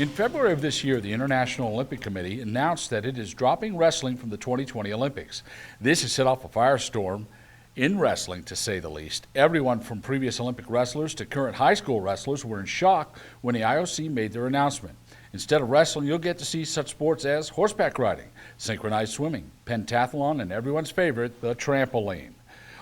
In February of this year, the International Olympic Committee announced that it is dropping wrestling from the 2020 Olympics. This has set off a firestorm in wrestling, to say the least. Everyone from previous Olympic wrestlers to current high school wrestlers were in shock when the IOC made their announcement. Instead of wrestling, you'll get to see such sports as horseback riding, synchronized swimming, pentathlon, and everyone's favorite, the trampoline.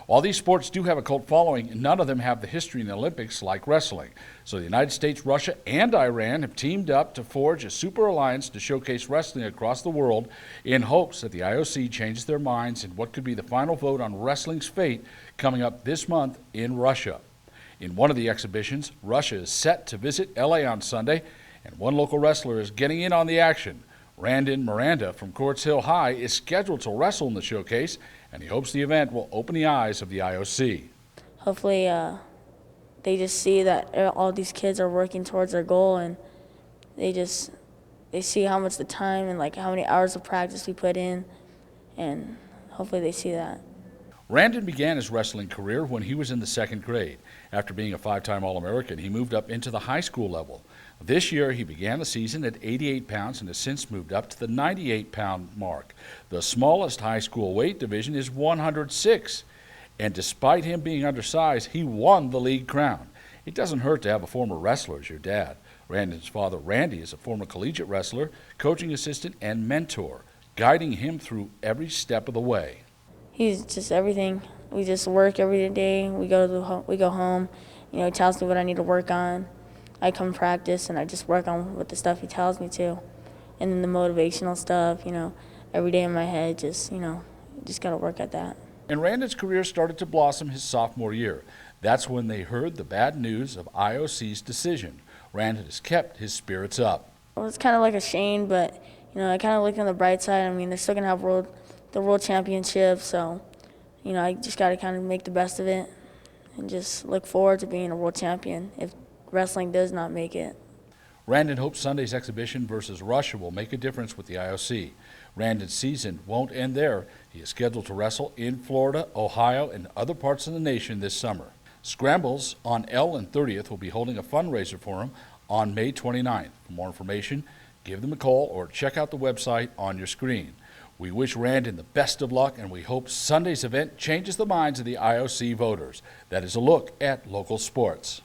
While these sports do have a cult following, none of them have the history in the Olympics like wrestling. So the United States, Russia, and Iran have teamed up to forge a super alliance to showcase wrestling across the world in hopes that the IOC changes their minds in what could be the final vote on wrestling's fate coming up this month in Russia. In one of the exhibitions, Russia is set to visit LA on Sunday, and one local wrestler is getting in on the action. Randon Miranda from Quartz Hill High is scheduled to wrestle in the showcase, and he hopes the event will open the eyes of the IOC. Hopefully they just see that all these kids are working towards their goal, and they see how much the time and like how many hours of practice we put in, and hopefully they see that. Randon began his wrestling career when he was in the second grade. After being a five-time All-American, he moved up into the high school level. This year, he began the season at 88 pounds and has since moved up to the 98-pound mark. The smallest high school weight division is 106, and despite him being undersized, he won the league crown. It doesn't hurt to have a former wrestler as your dad. Randon's father, Randy, is a former collegiate wrestler, coaching assistant, and mentor, guiding him through every step of the way. He's just everything. We just work every day. We go home. You know, he tells me what I need to work on. I come practice and I just work on with the stuff he tells me to. And then the motivational stuff, you know, every day in my head, just got to work at that. And Randon's career started to blossom his sophomore year. That's when they heard the bad news of IOC's decision. Randon has kept his spirits up. Well, it's kind of like a shame, but, you know, I kind of look on the bright side. I mean, they're still going to have the world championship, so, you know, I just got to kind of make the best of it and just look forward to being a world champion if wrestling does not make it. Randon hopes Sunday's exhibition versus Russia will make a difference with the IOC. Randon's season won't end there. He is scheduled to wrestle in Florida, Ohio, and other parts of the nation this summer. Scrambles on L and 30th will be holding a fundraiser for him on May 29th. For more information, give them a call or check out the website on your screen. We wish Randon the best of luck, and we hope Sunday's event changes the minds of the IOC voters. That is a look at local sports.